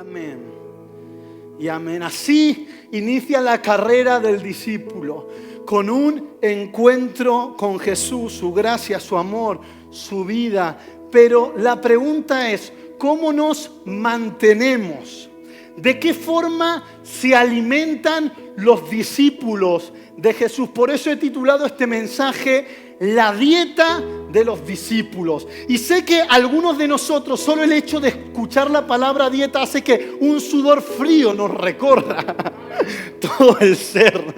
Amén. Y amén. Así inicia la carrera del discípulo, con un encuentro con Jesús, su gracia, su amor, su vida. Pero la pregunta es, ¿cómo nos mantenemos? ¿De qué forma se alimentan los discípulos de Jesús? Por eso he titulado este mensaje La dieta de los discípulos. Y sé que algunos de nosotros, solo el hecho de escuchar la palabra dieta hace que un sudor frío nos recorra todo el ser.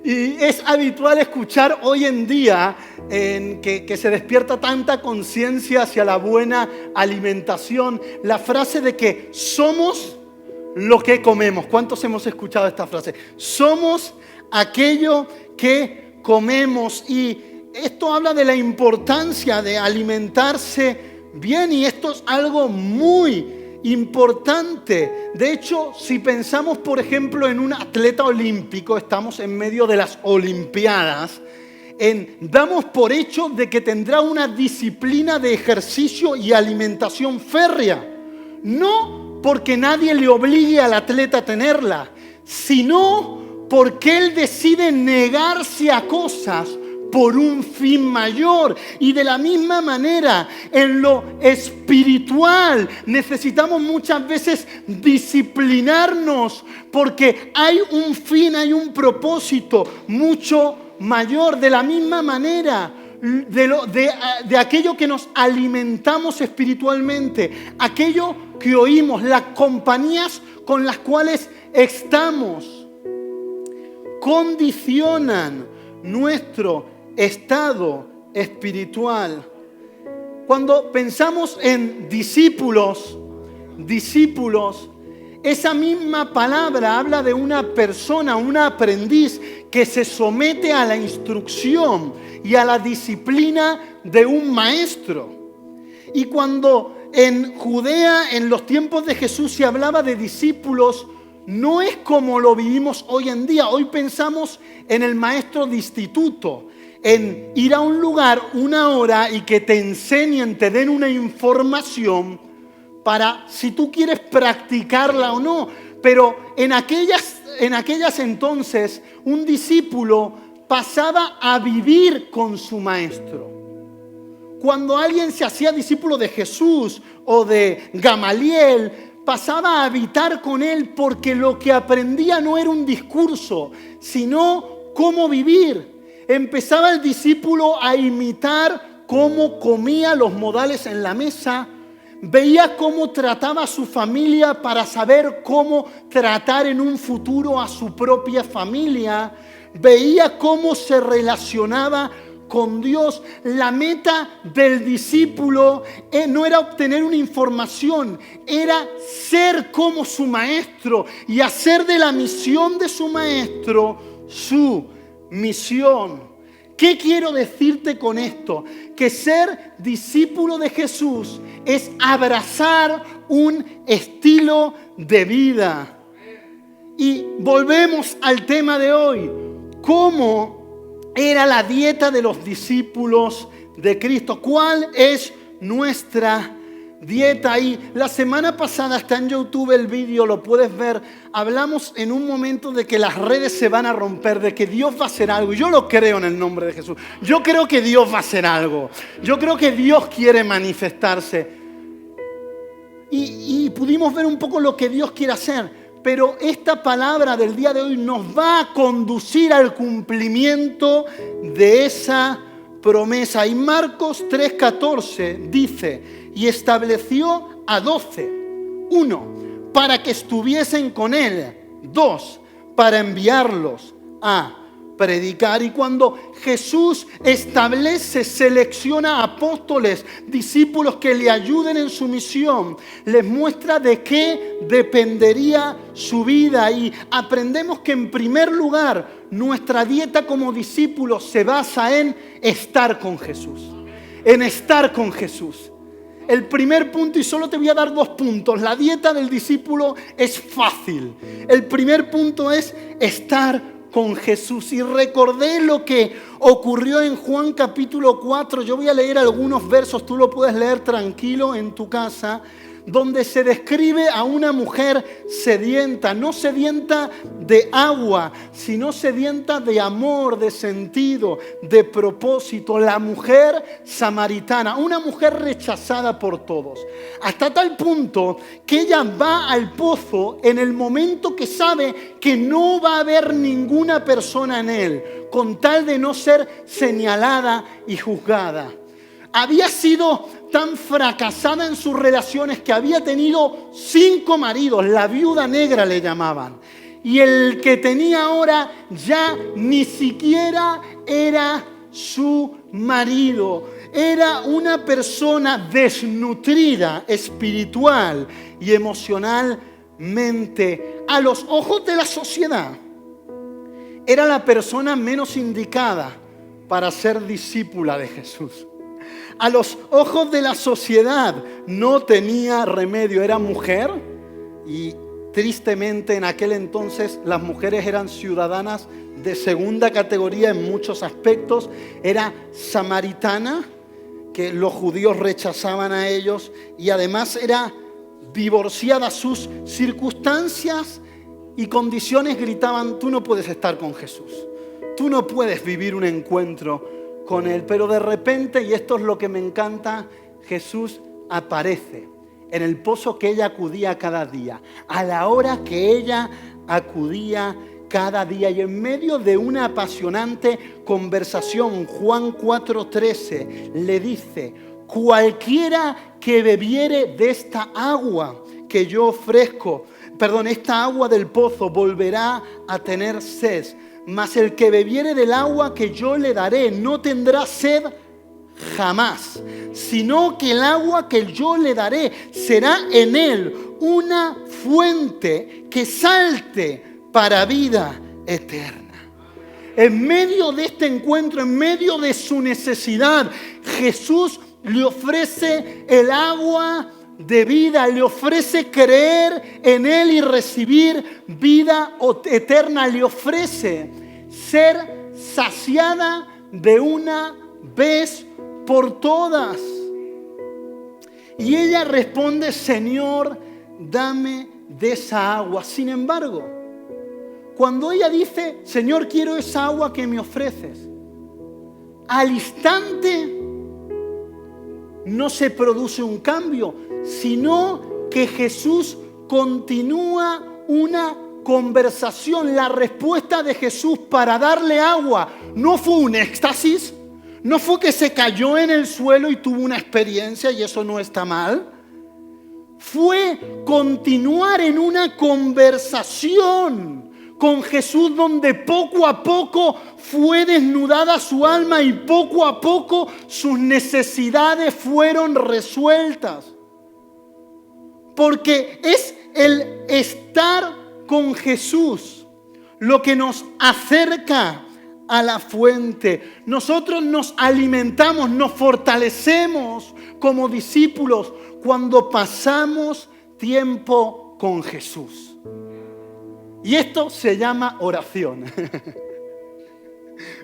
Y es habitual escuchar hoy en día que se despierta tanta conciencia hacia la buena alimentación, la frase de que somos lo que comemos. ¿Cuántos hemos escuchado esta frase? Somos aquello que comemos, y esto habla de la importancia de alimentarse bien, y esto es algo muy importante. De hecho, si pensamos, por ejemplo, en un atleta olímpico, estamos en medio de las Olimpiadas, damos por hecho de que tendrá una disciplina de ejercicio y alimentación férrea. No porque nadie le obligue al atleta a tenerla, sino porque él decide negarse a cosas por un fin mayor. Y de la misma manera, en lo espiritual, necesitamos muchas veces disciplinarnos porque hay un fin, hay un propósito mucho mayor. De la misma manera, de aquello que nos alimentamos espiritualmente, aquello que oímos, las compañías con las cuales estamos, condicionan nuestro estado espiritual. Cuando pensamos en discípulos, esa misma palabra habla de una persona, un aprendiz que se somete a la instrucción y a la disciplina de un maestro. Y cuando en Judea, en los tiempos de Jesús, se hablaba de discípulos, no es como lo vivimos hoy en día. Hoy pensamos en el maestro de instituto, en ir a un lugar una hora y que te enseñen, te den una información para si tú quieres practicarla o no. Pero en aquellas entonces, un discípulo pasaba a vivir con su maestro. Cuando alguien se hacía discípulo de Jesús o de Gamaliel, pasaba a habitar con él, porque lo que aprendía no era un discurso, sino cómo vivir. Empezaba el discípulo a imitar cómo comía, los modales en la mesa. Veía cómo trataba a su familia para saber cómo tratar en un futuro a su propia familia. Veía cómo se relacionaba con Dios. La meta del discípulo no era obtener una información, era ser como su maestro y hacer de la misión de su maestro su misión. ¿Qué quiero decirte con esto? Que ser discípulo de Jesús es abrazar un estilo de vida. Y volvemos al tema de hoy. ¿Cómo era la dieta de los discípulos de Cristo? ¿Cuál es nuestra dieta? Y la semana pasada está en YouTube el vídeo, lo puedes ver. Hablamos en un momento de que las redes se van a romper, de que Dios va a hacer algo. Yo lo creo en el nombre de Jesús. Yo creo que Dios va a hacer algo. Yo creo que Dios quiere manifestarse. Y pudimos ver un poco lo que Dios quiere hacer. Pero esta palabra del día de hoy nos va a conducir al cumplimiento de esa promesa. Y Marcos 3:14 dice: y estableció a 12, 1, para que estuviesen con él, 2, para enviarlos a predicar. Y cuando Jesús establece, selecciona apóstoles, discípulos que le ayuden en su misión, les muestra de qué dependería su vida. Y aprendemos que en primer lugar nuestra dieta como discípulos se basa en estar con Jesús, en estar con Jesús. El primer punto, y solo te voy a dar 2 puntos, la dieta del discípulo es fácil. El primer punto es estar con Jesús. Y recordé lo que ocurrió en Juan capítulo 4. Yo voy a leer algunos versos, tú lo puedes leer tranquilo en tu casa. donde se describe a una mujer sedienta, no sedienta de agua, sino sedienta de amor, de sentido, de propósito. La mujer samaritana, una mujer rechazada por todos, hasta tal punto que ella va al pozo en el momento que sabe que no va a haber ninguna persona en él, con tal de no ser señalada y juzgada. Había sido tan fracasada en sus relaciones que había tenido 5 maridos, la viuda negra le llamaban. Y el que tenía ahora ya ni siquiera era su marido. Era una persona desnutrida espiritual y emocionalmente. A los ojos de la sociedad, era la persona menos indicada para ser discípula de Jesús. A los ojos de la sociedad no tenía remedio, era mujer y tristemente en aquel entonces las mujeres eran ciudadanas de segunda categoría en muchos aspectos. Era samaritana, que los judíos rechazaban a ellos, y además era divorciada. Sus circunstancias y condiciones gritaban: tú no puedes estar con Jesús, tú no puedes vivir un encuentro con Él. Pero de repente, y esto es lo que me encanta, Jesús aparece en el pozo que ella acudía cada día, a la hora que ella acudía cada día, y en medio de una apasionante conversación. Juan 4:13 le dice: cualquiera que bebiere de esta agua que yo ofrezco, esta agua del pozo, volverá a tener sed. Mas el que bebiere del agua que yo le daré no tendrá sed jamás, sino que el agua que yo le daré será en él una fuente que salte para vida eterna. En medio de este encuentro, en medio de su necesidad, Jesús le ofrece el agua de vida, le ofrece creer en Él y recibir vida eterna, le ofrece ser saciada de una vez por todas. Y ella responde: Señor, dame de esa agua. Sin embargo, cuando ella dice: Señor, quiero esa agua que me ofreces, al instante no se produce un cambio, sino que Jesús continúa una conversación. La respuesta de Jesús para darle agua no fue un éxtasis, no fue que se cayó en el suelo y tuvo una experiencia, y eso no está mal. Fue continuar en una conversación con Jesús, donde poco a poco fue desnudada su alma y poco a poco sus necesidades fueron resueltas. Porque es el estar con Jesús lo que nos acerca a la fuente. Nosotros nos alimentamos, nos fortalecemos como discípulos cuando pasamos tiempo con Jesús. Y esto se llama oración.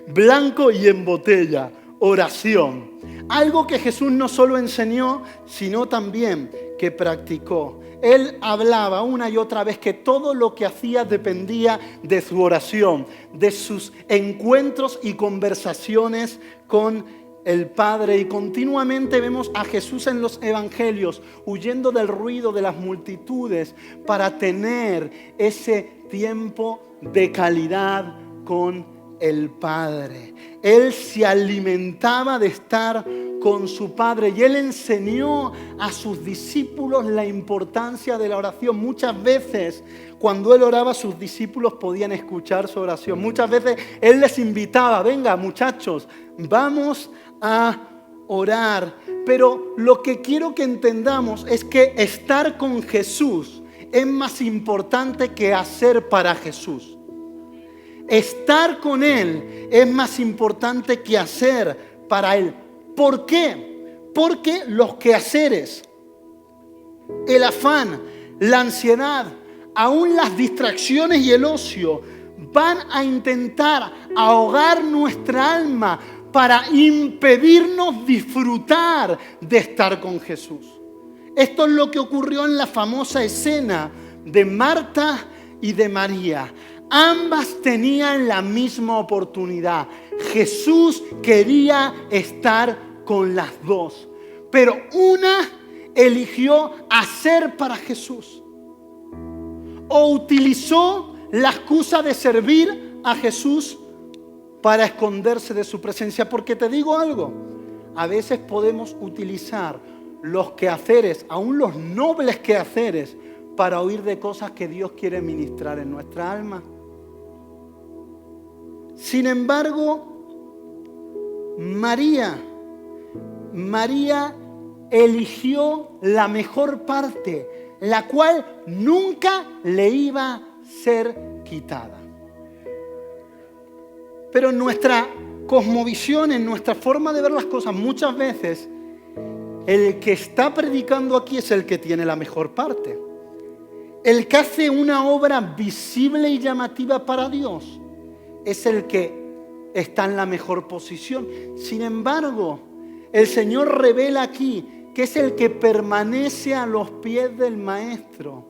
Blanco y en botella, oración. Algo que Jesús no solo enseñó, sino también que practicó. Él hablaba una y otra vez que todo lo que hacía dependía de su oración, de sus encuentros y conversaciones con el Padre. Y continuamente vemos a Jesús en los evangelios huyendo del ruido de las multitudes para tener ese tiempo de calidad con el Padre. Él se alimentaba de estar con su Padre y Él enseñó a sus discípulos la importancia de la oración. Muchas veces cuando Él oraba, sus discípulos podían escuchar su oración. Muchas veces Él les invitaba: venga muchachos, vamos a orar. Pero lo que quiero que entendamos es que estar con Jesús es más importante que hacer para Jesús. Estar con Él es más importante que hacer para Él. ¿Por qué? Porque los quehaceres, el afán, la ansiedad, aún las distracciones y el ocio van a intentar ahogar nuestra alma para impedirnos disfrutar de estar con Jesús. Esto es lo que ocurrió en la famosa escena de Marta y de María. Ambas tenían la misma oportunidad. Jesús quería estar con las dos, pero una eligió hacer para Jesús o utilizó la excusa de servir a Jesús para esconderse de su presencia. Porque te digo algo, a veces podemos utilizar los quehaceres, aún los nobles quehaceres, para huir de cosas que Dios quiere ministrar en nuestra alma. Sin embargo, María eligió la mejor parte, la cual nunca le iba a ser quitada. Pero en nuestra cosmovisión, en nuestra forma de ver las cosas, muchas veces el que está predicando aquí es el que tiene la mejor parte. El que hace una obra visible y llamativa para Dios es el que está en la mejor posición. Sin embargo, el Señor revela aquí que es el que permanece a los pies del Maestro,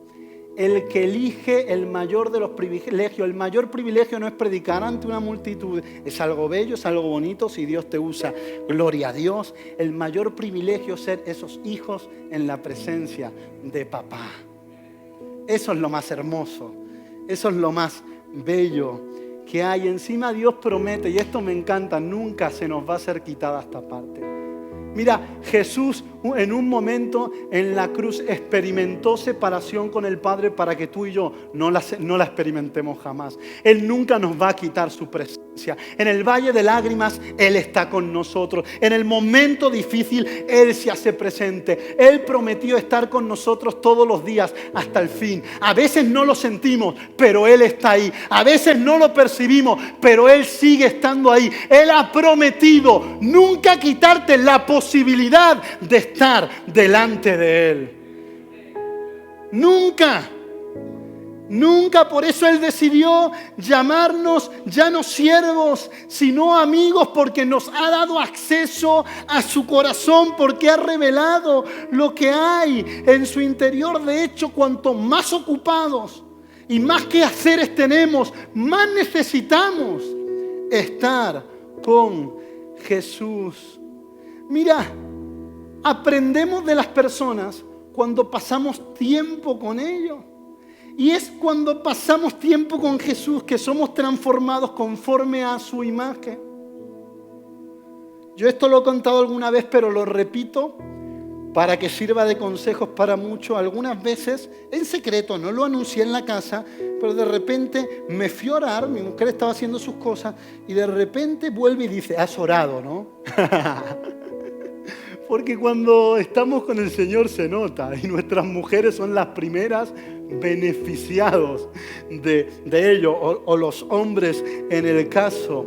el que elige el mayor de los privilegios. El mayor privilegio no es predicar ante una multitud. Es algo bello, es algo bonito si Dios te usa. Gloria a Dios. El mayor privilegio es ser esos hijos en la presencia de papá. Eso es lo más hermoso. Eso es lo más bello que hay. Encima Dios promete, y esto me encanta, nunca se nos va a ser quitada esta parte. Mira, Jesús en un momento en la cruz experimentó separación con el Padre para que tú y yo no la experimentemos jamás. Él nunca nos va a quitar su presencia. En el valle de lágrimas, Él está con nosotros. En el momento difícil, Él se hace presente. Él prometió estar con nosotros todos los días hasta el fin. A veces no lo sentimos, pero Él está ahí. A veces no lo percibimos, pero Él sigue estando ahí. Él ha prometido nunca quitarte la posibilidad de estar delante de Él. Nunca. Nunca. Por eso Él decidió llamarnos ya no siervos, sino amigos, porque nos ha dado acceso a su corazón, porque ha revelado lo que hay en su interior. De hecho, cuanto más ocupados y más quehaceres tenemos, más necesitamos estar con Jesús. Mira, aprendemos de las personas cuando pasamos tiempo con ellos. Y es cuando pasamos tiempo con Jesús que somos transformados conforme a su imagen. Yo esto lo he contado alguna vez, pero lo repito para que sirva de consejos para muchos. Algunas veces, en secreto, no lo anuncié en la casa, pero de repente me fui a orar, mi mujer estaba haciendo sus cosas, y de repente vuelve y dice, has orado, ¿no? Porque cuando estamos con el Señor se nota, y nuestras mujeres son las primeras beneficiados de ello, o los hombres en el caso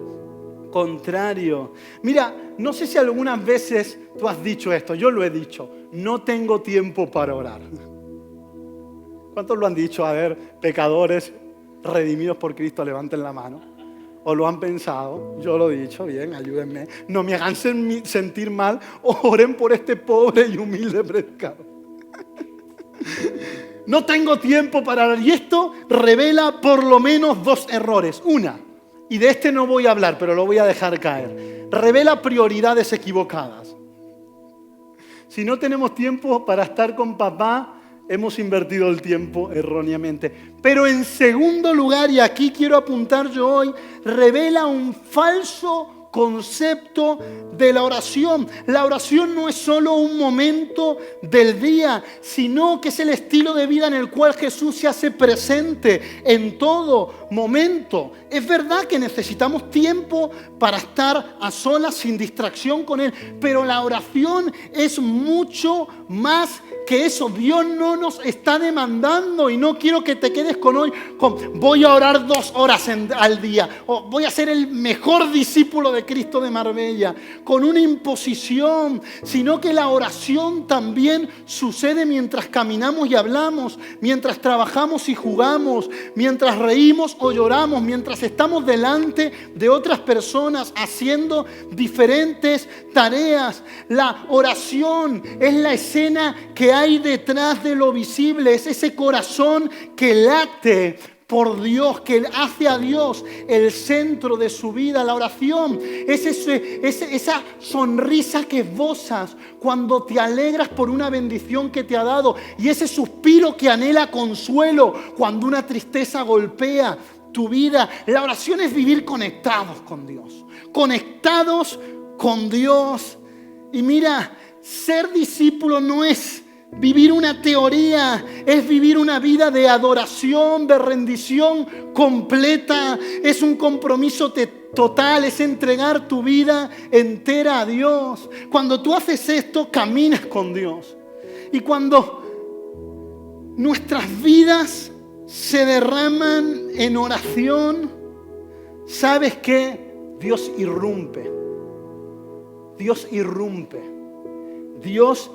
contrario. Mira, no sé si algunas veces tú has dicho esto, yo lo he dicho, no tengo tiempo para orar. ¿Cuántos lo han dicho? A ver, pecadores redimidos por Cristo, levanten la mano. ¿O lo han pensado? Yo lo he dicho, bien, ayúdenme. No me hagan sentir mal, oren por este pobre y humilde predicador. No tengo tiempo para hablar. Y esto revela por lo menos dos errores. Una, y de este no voy a hablar, pero lo voy a dejar caer. Revela prioridades equivocadas. Si no tenemos tiempo para estar con papá, hemos invertido el tiempo erróneamente. Pero en segundo lugar, y aquí quiero apuntar yo hoy, revela un falso concepto de la oración. La oración no es solo un momento del día, sino que es el estilo de vida en el cual Jesús se hace presente en todo momento. Es verdad que necesitamos tiempo para estar a solas sin distracción con Él, pero la oración es mucho más que eso. Dios no nos está demandando, y no quiero que te quedes con hoy con voy a orar 2 horas al día, o voy a ser el mejor discípulo de Cristo de Marbella, con una imposición, sino que la oración también sucede mientras caminamos y hablamos, mientras trabajamos y jugamos, mientras reímos o lloramos, mientras estamos delante de otras personas haciendo diferentes tareas. La oración es la esencia escena que hay detrás de lo visible, es ese corazón que late por Dios, que hace a Dios el centro de su vida. La oración es esa sonrisa que esbozas cuando te alegras por una bendición que te ha dado, y ese suspiro que anhela consuelo cuando una tristeza golpea tu vida. La oración es vivir conectados con Dios, conectados con Dios. Y mira, ser discípulo no es vivir una teoría, es vivir una vida de adoración, de rendición completa. Es un compromiso total, es entregar tu vida entera a Dios. Cuando tú haces esto, caminas con Dios. Y cuando nuestras vidas se derraman en oración, ¿sabes qué? Dios irrumpe. Dios irrumpe. Dios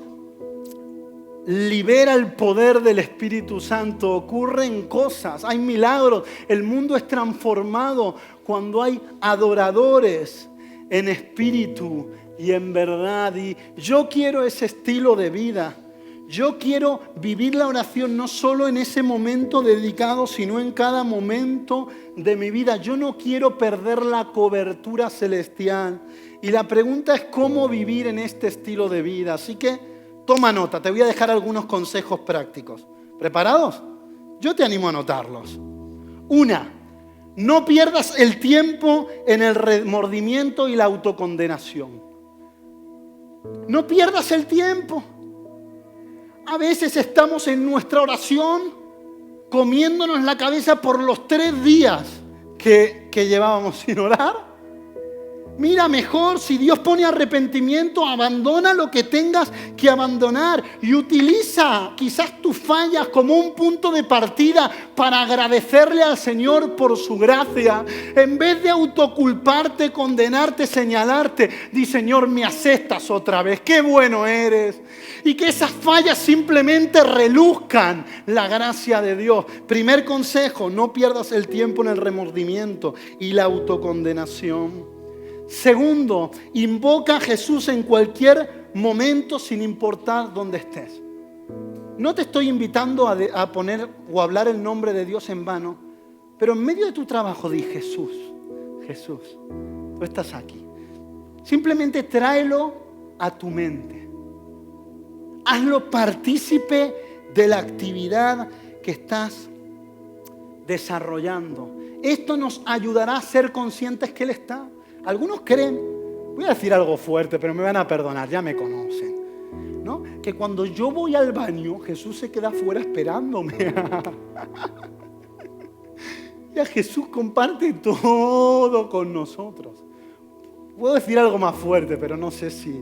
libera el poder del Espíritu Santo. Ocurren cosas, hay milagros. El mundo es transformado cuando hay adoradores en espíritu y en verdad. Y yo quiero ese estilo de vida. Yo quiero vivir la oración no solo en ese momento dedicado, sino en cada momento de mi vida. Yo no quiero perder la cobertura celestial. Y la pregunta es cómo vivir en este estilo de vida. Así que toma nota, te voy a dejar algunos consejos prácticos. ¿Preparados? Yo te animo a anotarlos. 1. No pierdas el tiempo en el remordimiento y la autocondenación. No pierdas el tiempo. A veces estamos en nuestra oración comiéndonos la cabeza por los 3 días que llevábamos sin orar. Mira, mejor si Dios pone arrepentimiento, abandona lo que tengas que abandonar y utiliza quizás tus fallas como un punto de partida para agradecerle al Señor por su gracia. En vez de autoculparte, condenarte, señalarte, di: Señor, me aceptas otra vez, qué bueno eres. Y que esas fallas simplemente reluzcan la gracia de Dios. Primer consejo: no pierdas el tiempo en el remordimiento y la autocondenación. Segundo, invoca a Jesús en cualquier momento sin importar dónde estés. No te estoy invitando a poner o hablar el nombre de Dios en vano, pero en medio de tu trabajo di: Jesús, Jesús, tú estás aquí. Simplemente tráelo a tu mente. Hazlo partícipe de la actividad que estás desarrollando. Esto nos ayudará a ser conscientes que Él está. Algunos creen, voy a decir algo fuerte, pero me van a perdonar, ya me conocen, ¿no? Que cuando yo voy al baño, Jesús se queda afuera esperándome. Ya Jesús comparte todo con nosotros. Puedo decir algo más fuerte, pero no sé si...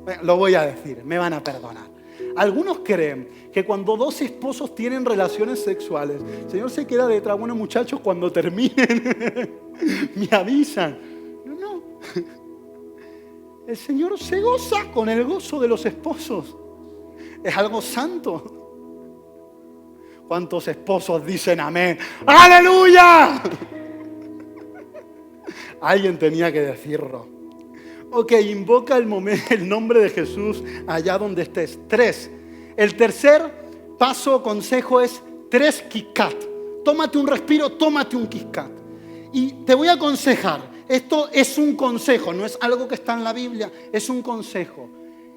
Bueno, lo voy a decir, me van a perdonar. Algunos creen que cuando 2 esposos tienen relaciones sexuales, el Señor se queda detrás. Bueno, muchachos, cuando terminen, me avisan. No. El Señor se goza con el gozo de los esposos. Es algo santo. ¿Cuántos esposos dicen amén? ¡Aleluya! Alguien tenía que decirlo. Ok, invoca el nombre de Jesús allá donde estés. 3. El tercer paso o consejo es 3 Kit-Kat. Tómate un respiro, tómate un Kit-Kat. Y te voy a aconsejar. Esto es un consejo, no es algo que está en la Biblia, es un consejo.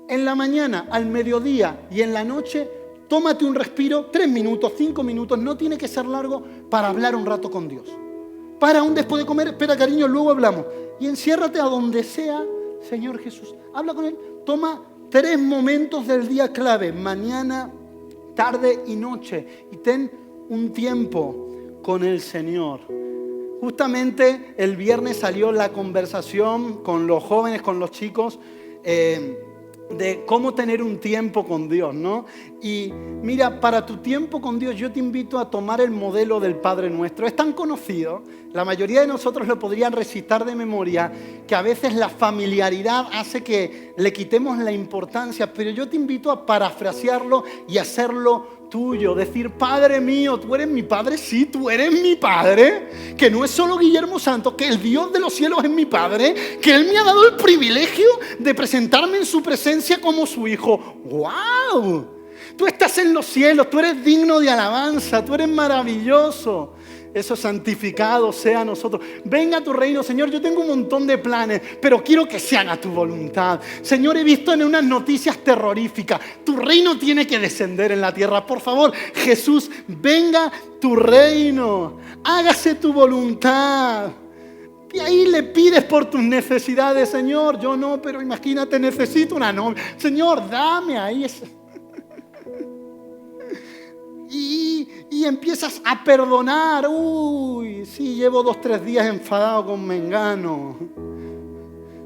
En la mañana, al mediodía y en la noche, tómate un respiro, 3 minutos, 5 minutos, no tiene que ser largo, para hablar un rato con Dios. Para aún después de comer, espera cariño, luego hablamos. Y enciérrate a donde sea, Señor Jesús. Habla con Él, toma 3 momentos del día clave, mañana, tarde y noche. Y ten un tiempo con el Señor. Justamente el viernes salió la conversación con los jóvenes, con los chicos, de cómo tener un tiempo con Dios, ¿no? Y mira, para tu tiempo con Dios yo te invito a tomar el modelo del Padre Nuestro. Es tan conocido, la mayoría de nosotros lo podrían recitar de memoria, que a veces la familiaridad hace que le quitemos la importancia, pero yo te invito a parafrasearlo y hacerlo tuyo, decir, Padre mío, tú eres mi Padre, sí, tú eres mi Padre, que no es solo Guillermo Santos, que el Dios de los cielos es mi Padre, que Él me ha dado el privilegio de presentarme en su presencia como su Hijo. ¡Wow! Tú estás en los cielos, tú eres digno de alabanza, tú eres maravilloso. Eso santificado sea a nosotros. Venga a tu reino, Señor. Yo tengo un montón de planes, pero quiero que se haga tu voluntad. Señor, he visto en unas noticias terroríficas. Tu reino tiene que descender en la tierra. Por favor, Jesús, venga tu reino. Hágase tu voluntad. Y ahí le pides por tus necesidades, Señor. Yo no, pero imagínate, necesito una novia. Señor, dame ahí ese. Y empiezas a perdonar. Uy, sí, llevo 2-3 días enfadado con Mengano.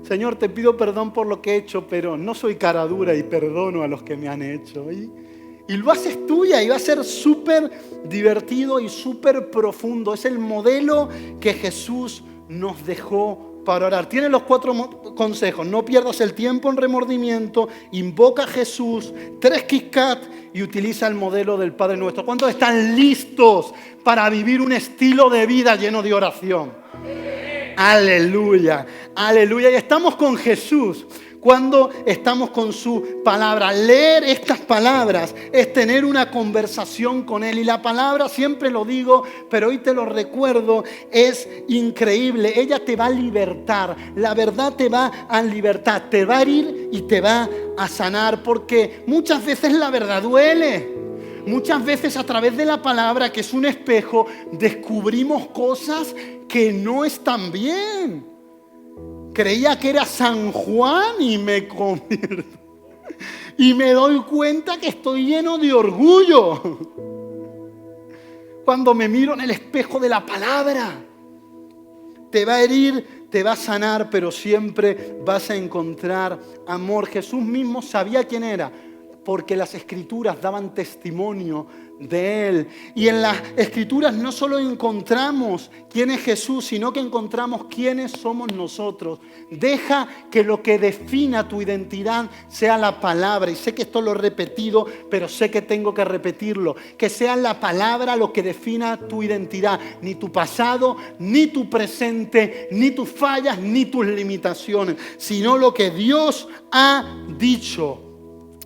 Señor, te pido perdón por lo que he hecho, pero no soy cara dura y perdono a los que me han hecho. Y lo haces tuya y va a ser súper divertido y súper profundo. Es el modelo que Jesús nos dejó para orar. Tiene los 4 consejos. No pierdas el tiempo en remordimiento. Invoca a Jesús. 3 Kit Kat y utiliza el modelo del Padre Nuestro. ¿Cuántos están listos para vivir un estilo de vida lleno de oración? Aleluya, aleluya. Y estamos con Jesús cuando estamos con su palabra. Leer estas palabras es tener una conversación con Él. Y la palabra, siempre lo digo, pero hoy te lo recuerdo, es increíble. Ella te va a libertar. La verdad te va a libertar. Te va a herir y te va a sanar. Porque muchas veces la verdad duele. Muchas veces a través de la palabra, que es un espejo, descubrimos cosas que no están bien. Creía que era San Juan y me convierto. Y me doy cuenta que estoy lleno de orgullo. Cuando me miro en el espejo de la palabra. Te va a herir, te va a sanar, pero siempre vas a encontrar amor. Jesús mismo sabía quién era, porque las Escrituras daban testimonio de Él. Y en las Escrituras no solo encontramos quién es Jesús, sino que encontramos quiénes somos nosotros. Deja que lo que defina tu identidad sea la palabra. Y sé que esto lo he repetido, pero sé que tengo que repetirlo. Que sea la palabra lo que defina tu identidad. Ni tu pasado, ni tu presente, ni tus fallas, ni tus limitaciones. Sino lo que Dios ha dicho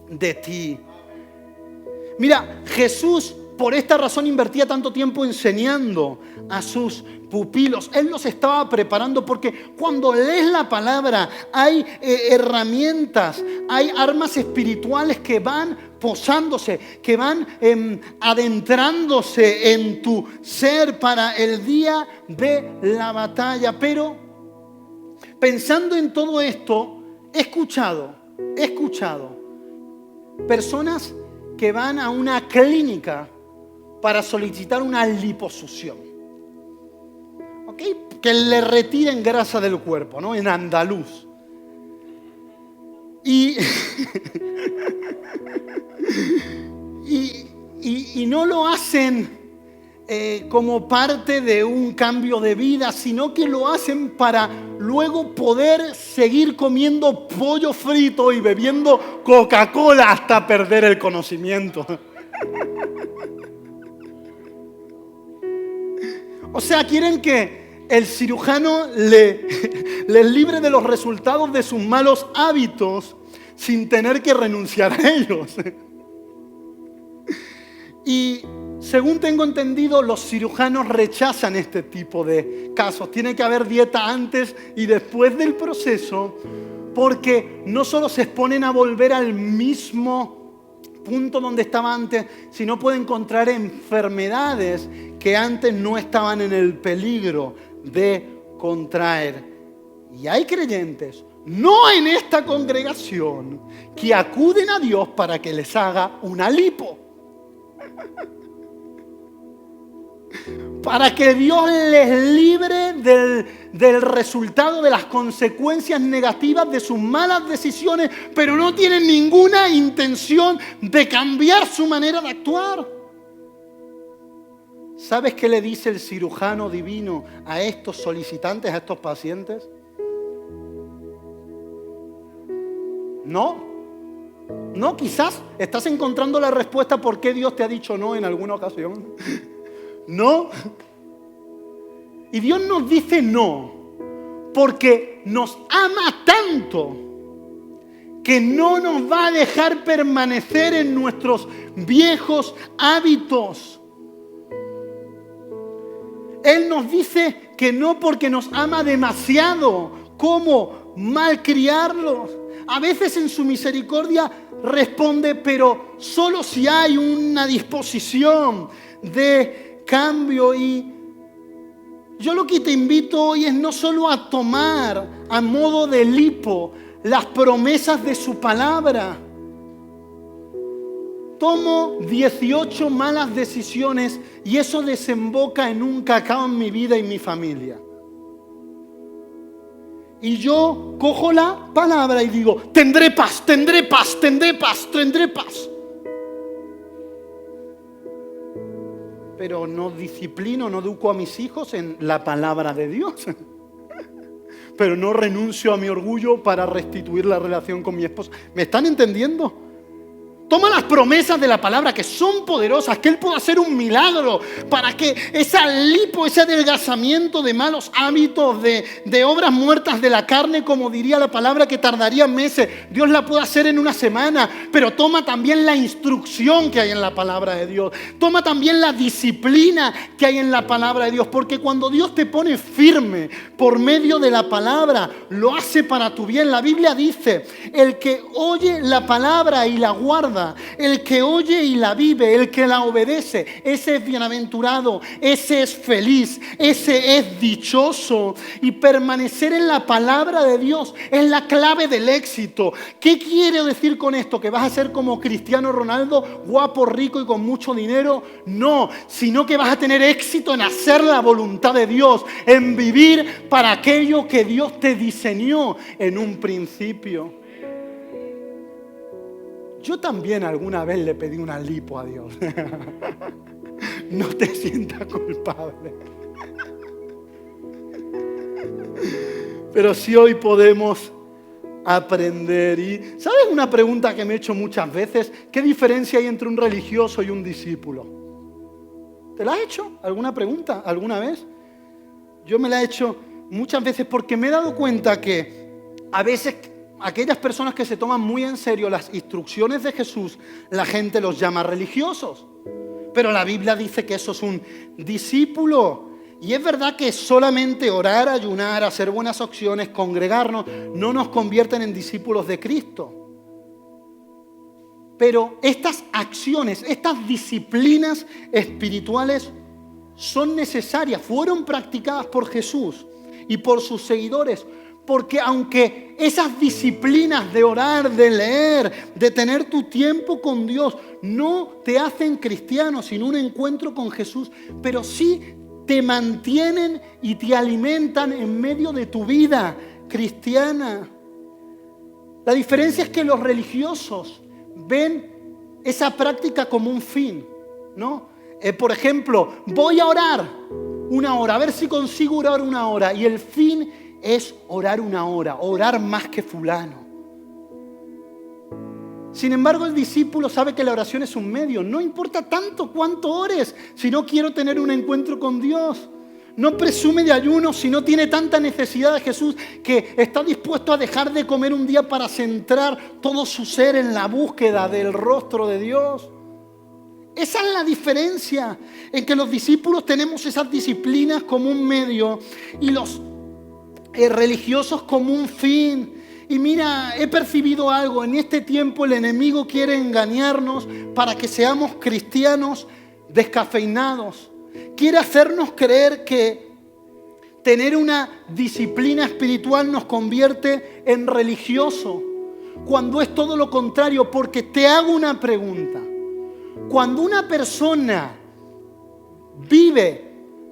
de ti. Mira, Jesús por esta razón invertía tanto tiempo enseñando a sus pupilos. Él los estaba preparando porque cuando lees la palabra hay herramientas, hay armas espirituales que van posándose, que van adentrándose en tu ser para el día de la batalla. Pero pensando en todo esto, he escuchado personas que van a una clínica para solicitar una liposucción. ¿Ok? Que le retiren grasa del cuerpo, ¿no? En andaluz. Y no lo hacen como parte de un cambio de vida, sino que lo hacen para luego poder seguir comiendo pollo frito y bebiendo Coca-Cola hasta perder el conocimiento. O sea, quieren que el cirujano les libre de los resultados de sus malos hábitos sin tener que renunciar a ellos. Y según tengo entendido, los cirujanos rechazan este tipo de casos. Tiene que haber dieta antes y después del proceso, porque no solo se exponen a volver al mismo punto donde estaba antes, sino pueden encontrar enfermedades que antes no estaban en el peligro de contraer. Y hay creyentes, no en esta congregación, que acuden a Dios para que les haga una lipo. Para que Dios les libre del resultado, de las consecuencias negativas de sus malas decisiones, pero no tienen ninguna intención de cambiar su manera de actuar. ¿Sabes qué le dice el cirujano divino a estos solicitantes, a estos pacientes? No, No, quizás estás encontrando la respuesta por qué Dios te ha dicho no en alguna ocasión. No. Y Dios nos dice no porque nos ama tanto que no nos va a dejar permanecer en nuestros viejos hábitos. Él nos dice que no porque nos ama demasiado. ¿Cómo malcriarlos? A veces en su misericordia responde, pero solo si hay una disposición de cambio. Y yo lo que te invito hoy es no solo a tomar a modo de lipo las promesas de su palabra. Tomo 18 malas decisiones y eso desemboca en un cacao en mi vida y mi familia. Y yo cojo la palabra y digo, tendré paz, tendré paz, tendré paz, tendré paz. Pero no disciplino, no educo a mis hijos en la palabra de Dios. Pero no renuncio a mi orgullo para restituir la relación con mi esposa. ¿Me están entendiendo? Toma las promesas de la palabra que son poderosas, que Él puede hacer un milagro para que esa lipo, ese adelgazamiento de malos hábitos, de obras muertas de la carne, como diría la palabra, que tardaría meses, Dios la puede hacer en una semana. Pero toma también la instrucción que hay en la palabra de Dios. Toma también la disciplina que hay en la palabra de Dios. Porque cuando Dios te pone firme por medio de la palabra, lo hace para tu bien. La Biblia dice, el que oye la palabra y la guarda, el que oye y la vive, el que la obedece, ese es bienaventurado, ese es feliz, ese es dichoso. Y permanecer en la palabra de Dios es la clave del éxito. ¿Qué quiero decir con esto? ¿Que vas a ser como Cristiano Ronaldo, guapo, rico y con mucho dinero? No, sino que vas a tener éxito en hacer la voluntad de Dios, en vivir para aquello que Dios te diseñó en un principio. Yo también alguna vez le pedí una lipo a Dios. No te sientas culpable. Pero sí hoy podemos aprender. Y ¿sabes una pregunta que me he hecho muchas veces? ¿Qué diferencia hay entre un religioso y un discípulo? ¿Te la has hecho? ¿Alguna pregunta? ¿Alguna vez? Yo me la he hecho muchas veces porque me he dado cuenta que a veces aquellas personas que se toman muy en serio las instrucciones de Jesús, la gente los llama religiosos. Pero la Biblia dice que eso es un discípulo. Y es verdad que solamente orar, ayunar, hacer buenas acciones, congregarnos, no nos convierten en discípulos de Cristo. Pero estas acciones, estas disciplinas espirituales son necesarias, fueron practicadas por Jesús y por sus seguidores. Porque aunque esas disciplinas de orar, de leer, de tener tu tiempo con Dios, no te hacen cristiano, sino un encuentro con Jesús, pero sí te mantienen y te alimentan en medio de tu vida cristiana. La diferencia es que los religiosos ven esa práctica como un fin, ¿no? Por ejemplo, voy a orar una hora, a ver si consigo orar una hora, y el fin es orar una hora, orar más que fulano. Sin embargo, el discípulo sabe que la oración es un medio. No importa tanto cuánto ores si no quiero tener un encuentro con Dios. No presume de ayuno si no tiene tanta necesidad de Jesús que está dispuesto a dejar de comer un día para centrar todo su ser en la búsqueda del rostro de Dios. Esa es la diferencia en que los discípulos tenemos esas disciplinas como un medio y los religiosos como un fin. Y mira, he percibido algo. En este tiempo el enemigo quiere engañarnos para que seamos cristianos descafeinados. Quiere hacernos creer que tener una disciplina espiritual nos convierte en religioso, cuando es todo lo contrario. Porque te hago una pregunta. Cuando una persona vive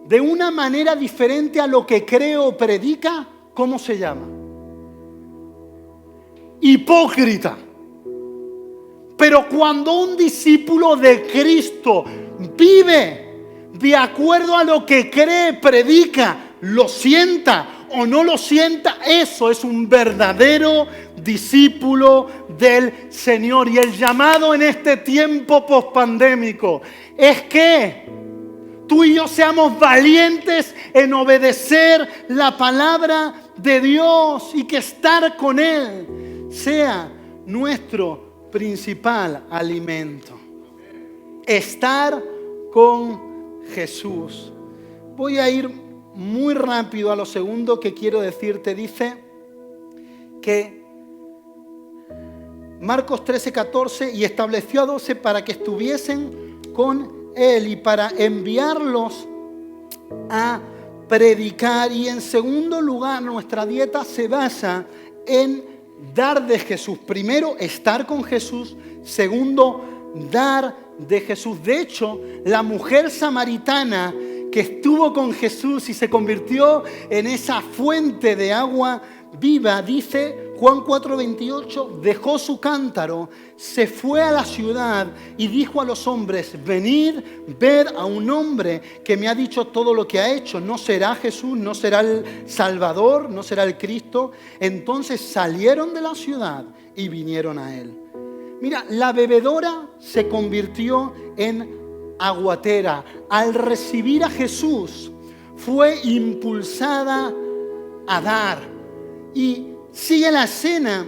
de una manera diferente a lo que cree o predica, ¿cómo se llama? Hipócrita. Pero cuando un discípulo de Cristo vive de acuerdo a lo que cree, predica, lo sienta o no lo sienta, eso es un verdadero discípulo del Señor. Y el llamado en este tiempo pospandémico es que tú y yo seamos valientes en obedecer la palabra de Dios y que estar con Él sea nuestro principal alimento. Estar con Jesús. Voy a ir muy rápido a lo segundo que quiero decirte. Dice que Marcos 13:14, y estableció a 12 para que estuviesen con Él y para enviarlos a predicar. Y en segundo lugar, nuestra dieta se basa en dar de Jesús. Primero, estar con Jesús. Segundo, dar de Jesús. De hecho, la mujer samaritana que estuvo con Jesús y se convirtió en esa fuente de agua viva, dice Juan 4:28, dejó su cántaro, se fue a la ciudad y dijo a los hombres: venid, ved a un hombre que me ha dicho todo lo que ha hecho. ¿No será Jesús? ¿No será el Salvador? ¿No será el Cristo? Entonces salieron de la ciudad y vinieron a él. Mira, la bebedora se convirtió en aguatera. Al recibir a Jesús, fue impulsada a dar. Y sigue la escena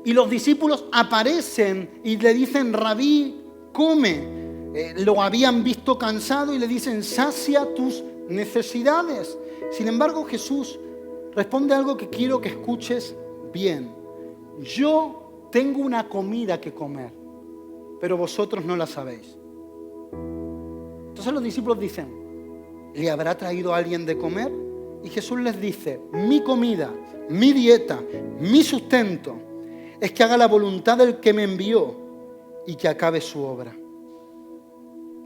y los discípulos aparecen y le dicen: Rabí, come. Lo habían visto cansado y le dicen: sacia tus necesidades. Sin embargo, Jesús responde algo que quiero que escuches bien. Yo tengo una comida que comer, pero vosotros no la sabéis. Entonces los discípulos dicen: ¿le habrá traído alguien de comer? Y Jesús les dice: mi comida, mi dieta, mi sustento es que haga la voluntad del que me envió y que acabe su obra.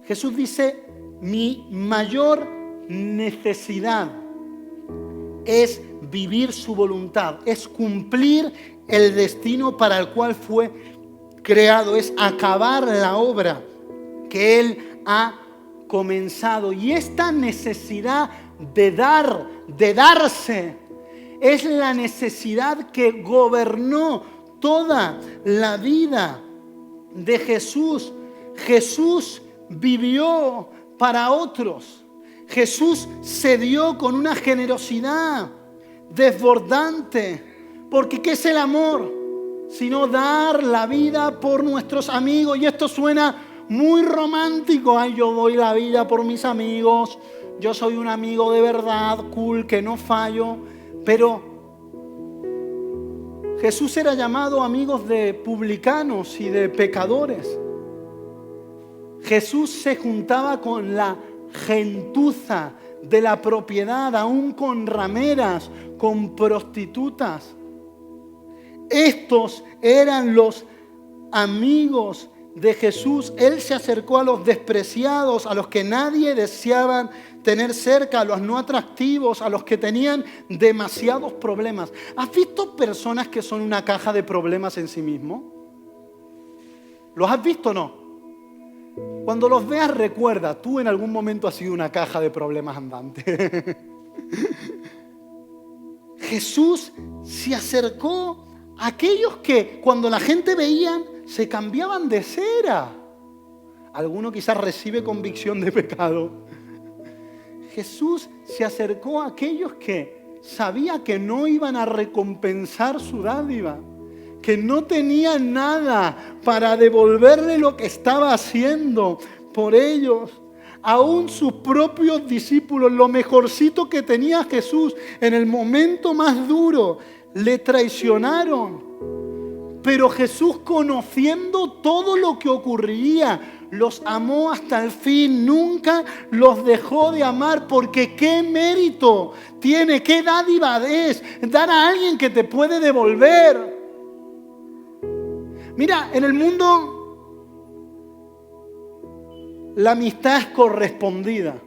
Jesús dice: mi mayor necesidad es vivir su voluntad, es cumplir el destino para el cual fue creado, es acabar la obra que Él ha comenzado. Y esta necesidad de dar, de darse, es la necesidad que gobernó toda la vida de Jesús. Jesús vivió para otros. Jesús se dio con una generosidad desbordante. Porque ¿qué es el amor? Sino dar la vida por nuestros amigos. Y esto suena muy romántico. Ay, yo doy la vida por mis amigos. Yo soy un amigo de verdad, cool, que no fallo. Pero Jesús era llamado amigos de publicanos y de pecadores. Jesús se juntaba con la gentuza de la propiedad, aún con rameras, con prostitutas. Estos eran los amigos de Jesús. Él se acercó a los despreciados, a los que nadie deseaba tener cerca, a los no atractivos, a los que tenían demasiados problemas. ¿Has visto personas que son una caja de problemas en sí mismos? ¿Los has visto o no? Cuando los veas, recuerda, tú en algún momento has sido una caja de problemas andante. Jesús se acercó a aquellos que cuando la gente veía se cambiaban de cera. Alguno quizás recibe convicción de pecado. Jesús se acercó a aquellos que sabía que no iban a recompensar su dádiva, que no tenían nada para devolverle lo que estaba haciendo por ellos. Aún sus propios discípulos, lo mejorcito que tenía Jesús en el momento más duro, le traicionaron. Pero Jesús, conociendo todo lo que ocurriría, los amó hasta el fin. Nunca los dejó de amar, porque qué mérito tiene, qué dádiva es dar a alguien que te puede devolver. Mira, en el mundo la amistad es correspondida.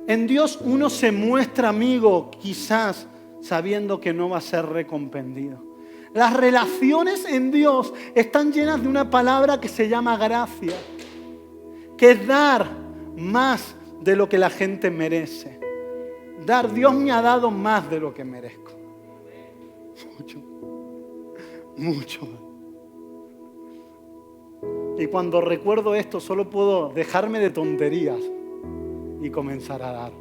En Dios uno se muestra amigo quizás sabiendo que no va a ser recompendido. Las relaciones en Dios están llenas de una palabra que se llama gracia, que es dar más de lo que la gente merece. Dar, Dios me ha dado más de lo que merezco. Mucho, mucho. Y cuando recuerdo esto, solo puedo dejarme de tonterías y comenzar a dar.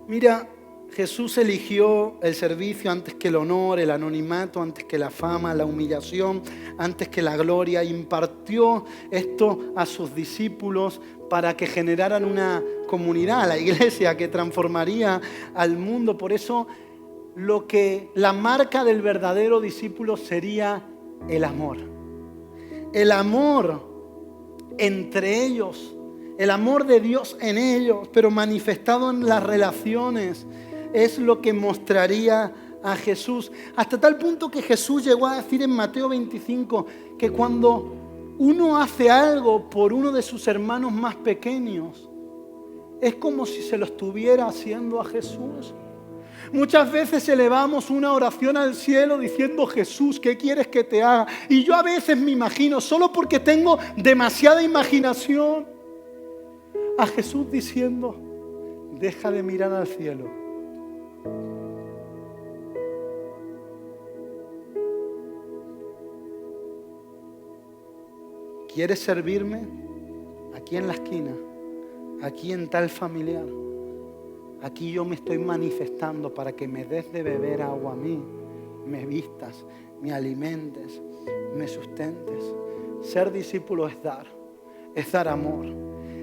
Mira, Jesús eligió el servicio antes que el honor, el anonimato, antes que la fama, la humillación, antes que la gloria. Impartió esto a sus discípulos para que generaran una comunidad, la iglesia, que transformaría al mundo. Por eso, la marca del verdadero discípulo sería el amor. El amor entre ellos. El amor de Dios en ellos, pero manifestado en las relaciones, es lo que mostraría a Jesús. Hasta tal punto que Jesús llegó a decir en Mateo 25 que cuando uno hace algo por uno de sus hermanos más pequeños, es como si se lo estuviera haciendo a Jesús. Muchas veces elevamos una oración al cielo diciendo: Jesús, ¿qué quieres que te haga? Y yo a veces me imagino, solo porque tengo demasiada imaginación, a Jesús diciendo: deja de mirar al cielo. ¿Quieres servirme? Aquí en la esquina, aquí en tal familiar. Aquí yo me estoy manifestando para que me des de beber agua a mí, me vistas, me alimentes, me sustentes. Ser discípulo es dar amor.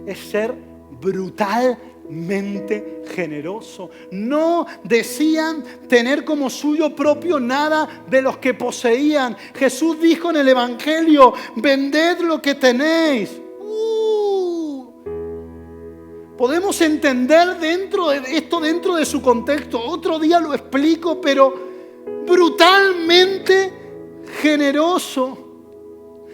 Es ser brutalmente generoso. No decían tener como suyo propio nada de los que poseían. Jesús dijo en el Evangelio: vended lo que tenéis. Podemos entender dentro de su contexto. Otro día lo explico, pero brutalmente generoso.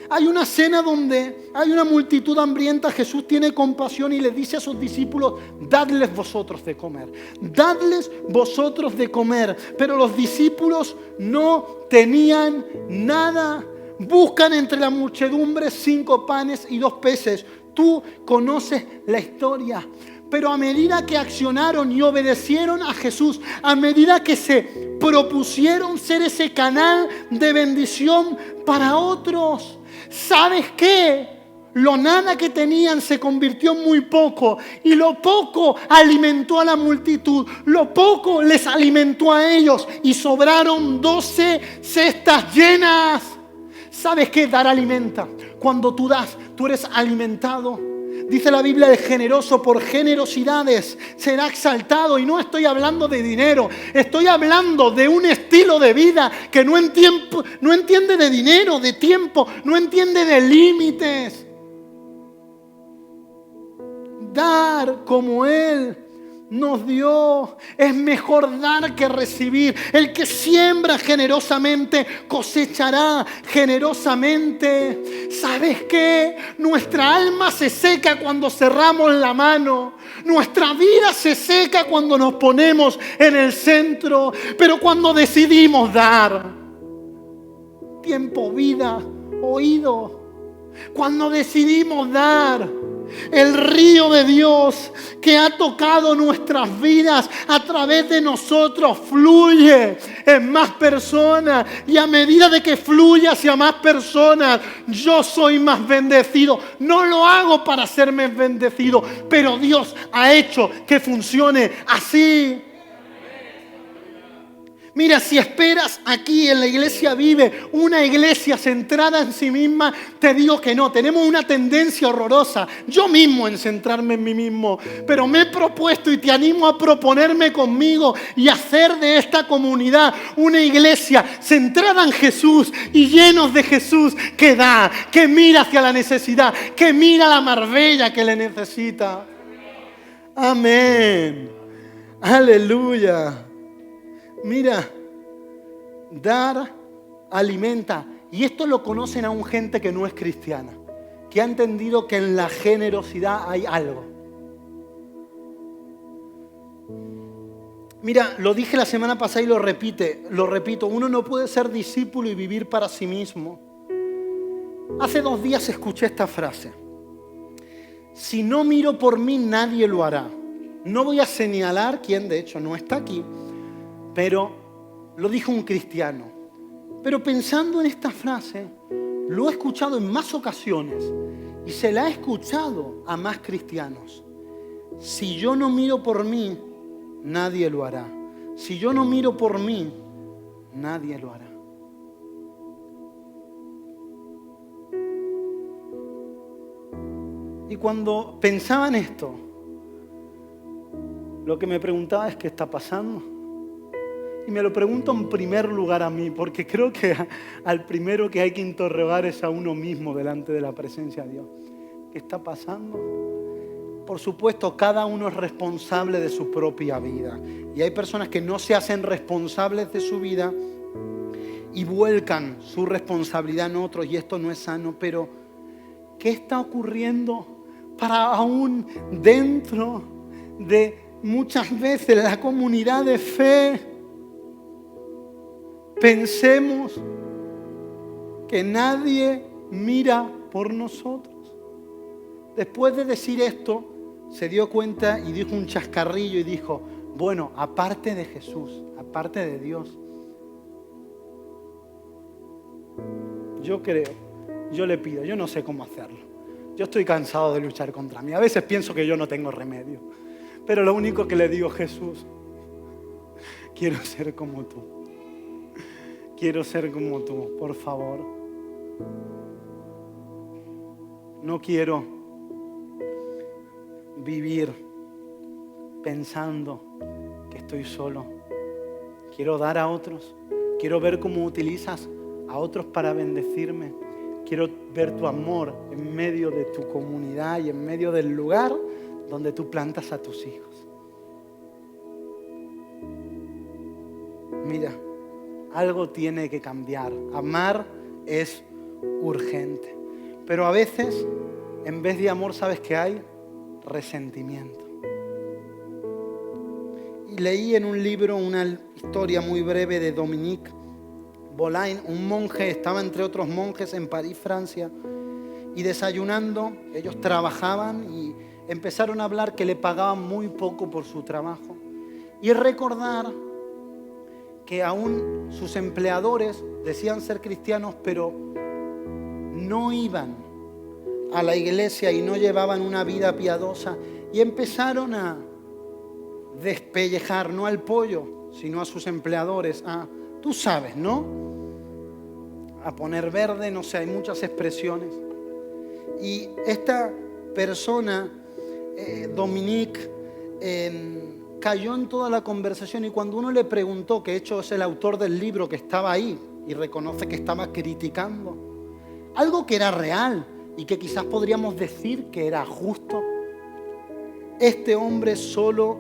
Hay una cena donde hay una multitud hambrienta. Jesús tiene compasión y le dice a sus discípulos: dadles vosotros de comer. Dadles vosotros de comer. Pero los discípulos no tenían nada. Buscan entre la muchedumbre 5 panes y 2 peces. Tú conoces la historia. Pero a medida que accionaron y obedecieron a Jesús, a medida que se propusieron ser ese canal de bendición para otros, ¿sabes qué? Lo nada que tenían se convirtió en muy poco. Y lo poco alimentó a la multitud. Lo poco les alimentó a ellos. Y sobraron 12 cestas llenas. ¿Sabes qué? Dar alimenta. Cuando tú das, tú eres alimentado. Dice la Biblia: el generoso por generosidades será exaltado. Y no estoy hablando de dinero. Estoy hablando de un estilo de vida que no entiende de dinero, de tiempo. No entiende de límites. Dar como Él nos dio. Es mejor dar que recibir. El que siembra generosamente cosechará generosamente. ¿Sabes qué? Nuestra alma se seca cuando cerramos la mano. Nuestra vida se seca cuando nos ponemos en el centro. Pero cuando decidimos dar, tiempo, vida, oído. Cuando decidimos dar, el río de Dios que ha tocado nuestras vidas a través de nosotros fluye en más personas. Y a medida de que fluye hacia más personas, yo soy más bendecido. No lo hago para hacerme bendecido, pero Dios ha hecho que funcione así. Mira, si esperas aquí en la Iglesia Vive una iglesia centrada en sí misma, te digo que no. Tenemos una tendencia horrorosa, yo mismo, en centrarme en mí mismo. Pero me he propuesto y te animo a proponerme conmigo y hacer de esta comunidad una iglesia centrada en Jesús y llenos de Jesús, que da, que mira hacia la necesidad, que mira a la Marbella que le necesita. Amén. Aleluya. Mira, dar alimenta. Y esto lo conocen aún gente que no es cristiana, que ha entendido que en la generosidad hay algo. Mira, lo dije la semana pasada y lo repito. Uno no puede ser discípulo y vivir para sí mismo. Hace 2 días escuché esta frase. Si no miro por mí, nadie lo hará. No voy a señalar quién, de hecho no está aquí, pero lo dijo un cristiano. Pero pensando en esta frase, lo he escuchado en más ocasiones y se la he escuchado a más cristianos. Si yo no miro por mí, nadie lo hará. Si yo no miro por mí, nadie lo hará. Y cuando pensaba en esto, lo que me preguntaba es: ¿qué está pasando? Y me lo pregunto en primer lugar a mí, porque creo que al primero que hay que interrogar es a uno mismo delante de la presencia de Dios. ¿Qué está pasando? Por supuesto, cada uno es responsable de su propia vida. Y hay personas que no se hacen responsables de su vida y vuelcan su responsabilidad en otros, y esto no es sano. Pero, ¿qué está ocurriendo para aún dentro de muchas veces la comunidad de fe pensemos que nadie mira por nosotros? Después de decir esto, se dio cuenta y dijo un chascarrillo y dijo: bueno, aparte de Jesús, aparte de Dios, yo creo, yo le pido, yo no sé cómo hacerlo. Yo estoy cansado de luchar contra mí. A veces pienso que yo no tengo remedio. Pero lo único que le digo: Jesús, quiero ser como tú. Quiero ser como tú, por favor. No quiero vivir pensando que estoy solo. Quiero dar a otros. Quiero ver cómo utilizas a otros para bendecirme. Quiero ver tu amor en medio de tu comunidad y en medio del lugar donde tú plantas a tus hijos. Mira, algo tiene que cambiar. Amar es urgente. Pero a veces, en vez de amor, ¿sabes qué hay? Resentimiento. Y leí en un libro una historia muy breve de Dominique Bolain, un monje. Estaba entre otros monjes en París, Francia, y desayunando, ellos trabajaban y empezaron a hablar que le pagaban muy poco por su trabajo, y recordar que aún sus empleadores decían ser cristianos, pero no iban a la iglesia y no llevaban una vida piadosa, y empezaron a despellejar, no al pollo, sino a sus empleadores, tú sabes, ¿no? A poner verde, no sé, hay muchas expresiones. Y esta persona, Dominique, cayó en toda la conversación, y cuando uno le preguntó, que de hecho es el autor del libro que estaba ahí y reconoce que estaba criticando algo que era real y que quizás podríamos decir que era justo, este hombre solo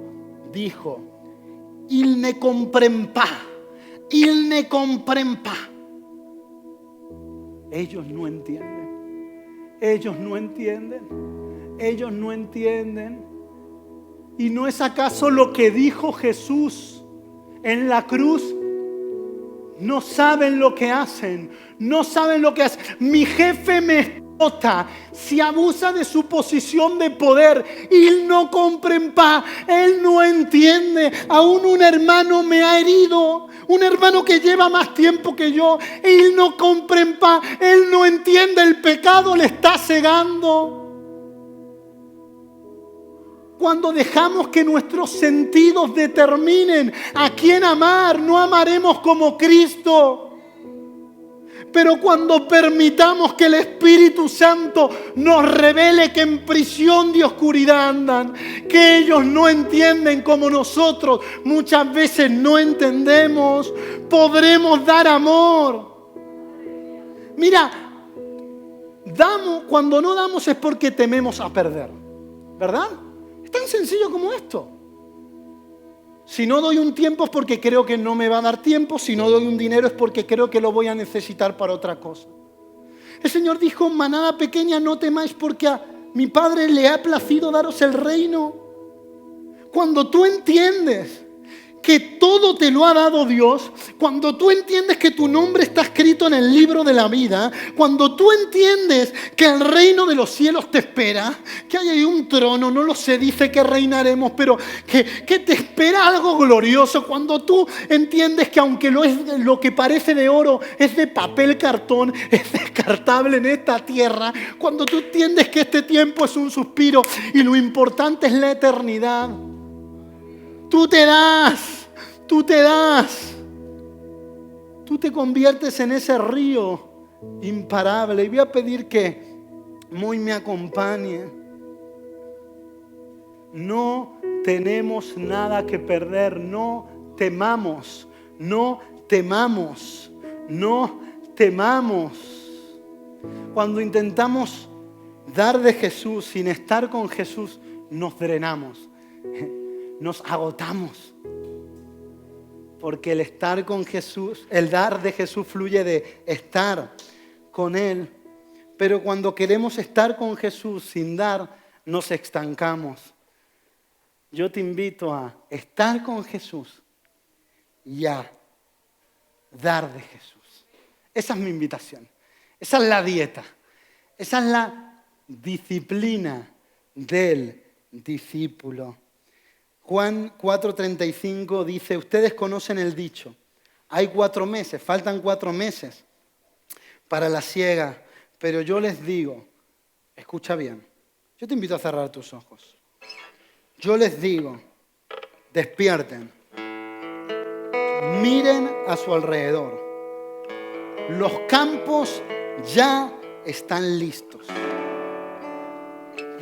dijo: il ne comprend pas, il ne comprend pas. Ellos no entienden, ellos no entienden, ellos no entienden. ¿Y no es acaso lo que dijo Jesús en la cruz? No saben lo que hacen, no saben lo que hacen. Mi jefe me explota, si abusa de su posición de poder. Él no comprende, él no entiende. Aún un hermano me ha herido, un hermano que lleva más tiempo que yo. Él no comprende, él no entiende, el pecado le está cegando. Cuando dejamos que nuestros sentidos determinen a quién amar, no amaremos como Cristo. Pero cuando permitamos que el Espíritu Santo nos revele que en prisión de oscuridad andan, que ellos no entienden como nosotros muchas veces no entendemos, podremos dar amor. Mira, cuando no damos es porque tememos a perder, ¿verdad? Tan sencillo como esto. Si no doy un tiempo es porque creo que no me va a dar tiempo. Si no doy un dinero es porque creo que lo voy a necesitar para otra cosa. El Señor dijo: manada pequeña, no temáis, porque a mi Padre le ha placido daros el reino. Cuando tú entiendes que todo te lo ha dado Dios, cuando tú entiendes que tu nombre está escrito en el libro de la vida, cuando tú entiendes que el reino de los cielos te espera, que hay ahí un trono, no lo sé, dice que reinaremos, pero que te espera algo glorioso, cuando tú entiendes que aunque lo que parece de oro es de papel cartón, es descartable en esta tierra, cuando tú entiendes que este tiempo es un suspiro y lo importante es la eternidad, tú te das, tú te conviertes en ese río imparable. Y voy a pedir que Moy me acompañe. No tenemos nada que perder, no temamos, no temamos, no temamos. Cuando intentamos dar de Jesús sin estar con Jesús, nos drenamos. Nos agotamos, porque el estar con Jesús, el dar de Jesús fluye de estar con Él. Pero cuando queremos estar con Jesús sin dar, nos estancamos. Yo te invito a estar con Jesús y a dar de Jesús. Esa es mi invitación. Esa es la dieta. Esa es la disciplina del discípulo. Juan 4:35 dice, ustedes conocen el dicho, hay 4 meses, faltan 4 meses para la siega, pero yo les digo, escucha bien, yo te invito a cerrar tus ojos. Yo les digo, despierten, miren a su alrededor, los campos ya están listos.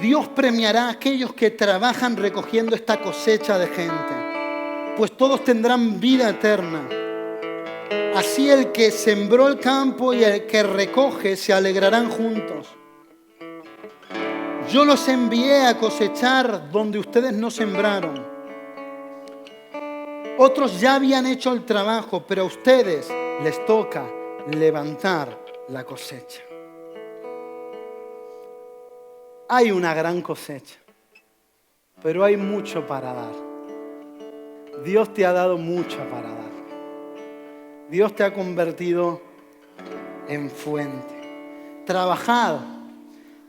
Dios premiará a aquellos que trabajan recogiendo esta cosecha de gente, pues todos tendrán vida eterna. Así el que sembró el campo y el que recoge se alegrarán juntos. Yo los envié a cosechar donde ustedes no sembraron. Otros ya habían hecho el trabajo, pero a ustedes les toca levantar la cosecha. Hay una gran cosecha, pero hay mucho para dar. Dios te ha dado mucho para dar. Dios te ha convertido en fuente. Trabajad,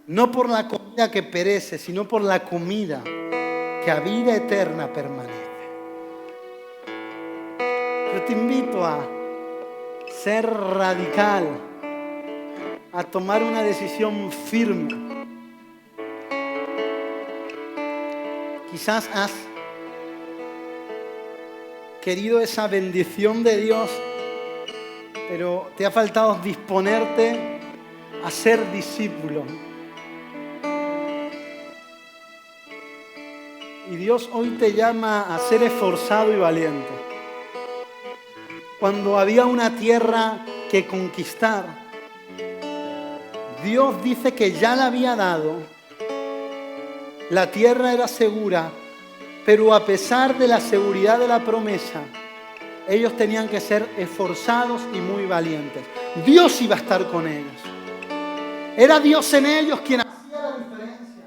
no por la comida que perece, sino por la comida que a vida eterna permanece. Yo te invito a ser radical, a tomar una decisión firme. Quizás has querido esa bendición de Dios, pero te ha faltado disponerte a ser discípulo. Y Dios hoy te llama a ser esforzado y valiente. Cuando había una tierra que conquistar, Dios dice que ya la había dado. La tierra era segura, pero a pesar de la seguridad de la promesa, ellos tenían que ser esforzados y muy valientes. Dios iba a estar con ellos. Era Dios en ellos quien hacía la diferencia,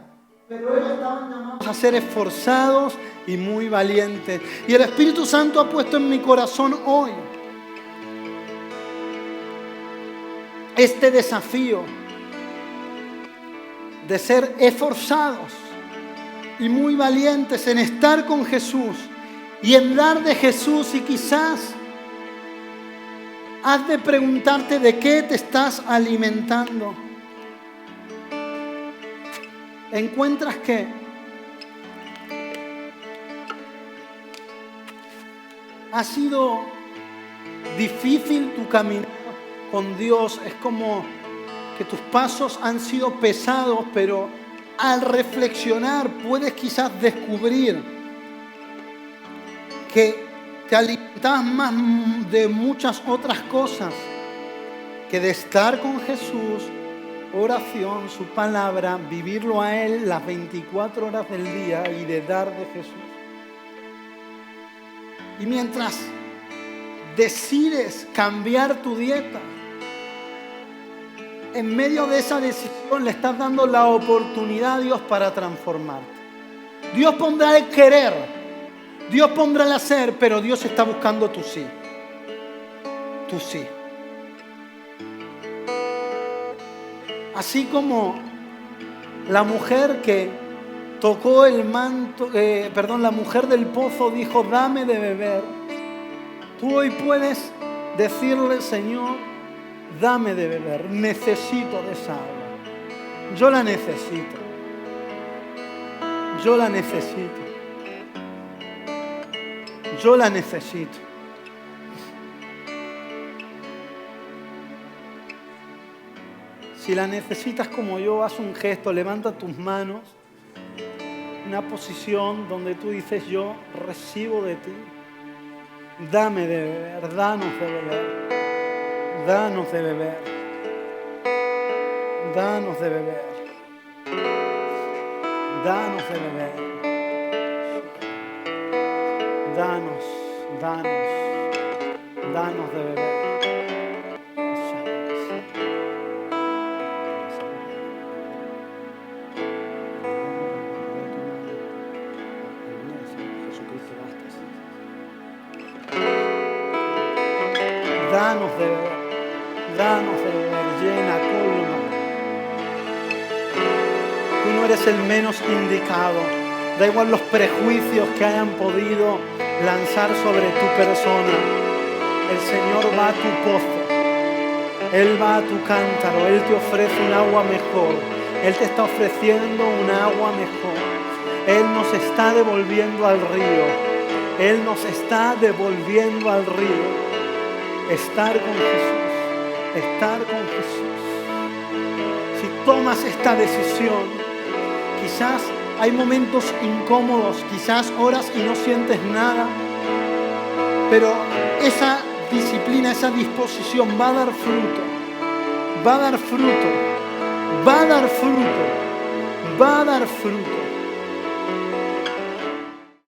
pero ellos estaban llamados a ser esforzados y muy valientes. Y el Espíritu Santo ha puesto en mi corazón hoy este desafío de ser esforzados y muy valientes en estar con Jesús y en dar de Jesús. Y quizás has de preguntarte de qué te estás alimentando. Encuentras que ha sido difícil tu caminar con Dios, es como que tus pasos han sido pesados, pero al reflexionar puedes quizás descubrir que te alimentas más de muchas otras cosas que de estar con Jesús, oración, su palabra, vivirlo a Él las 24 horas del día y de dar de Jesús. Y mientras decides cambiar tu dieta, en medio de esa decisión le estás dando la oportunidad a Dios para transformarte. Dios pondrá el querer, Dios pondrá el hacer, pero Dios está buscando tu sí. Tu sí. Así como la mujer que tocó el manto, la mujer del pozo dijo, dame de beber. Tú hoy puedes decirle, Señor, dame de beber, necesito de esa agua. Yo la necesito. Yo la necesito. Yo la necesito. Si la necesitas como yo, haz un gesto, levanta tus manos. Una posición donde tú dices, yo recibo de ti. Dame de beber, danos de beber. Danos de beber. Danos de beber. Danos de beber. Danos, danos, danos de beber. Danos de beber, danos de beber, llena, colma. Tú no eres el menos indicado. Da igual los prejuicios que hayan podido lanzar sobre tu persona. El Señor va a tu pozo. Él va a tu cántaro. Él te ofrece un agua mejor. Él te está ofreciendo un agua mejor. Él nos está devolviendo al río. Él nos está devolviendo al río. Estar con Jesús, estar con Jesús. Si tomas esta decisión, quizás hay momentos incómodos, quizás horas y no sientes nada, pero esa disciplina, esa disposición va a dar fruto, va a dar fruto, va a dar fruto, va a dar fruto.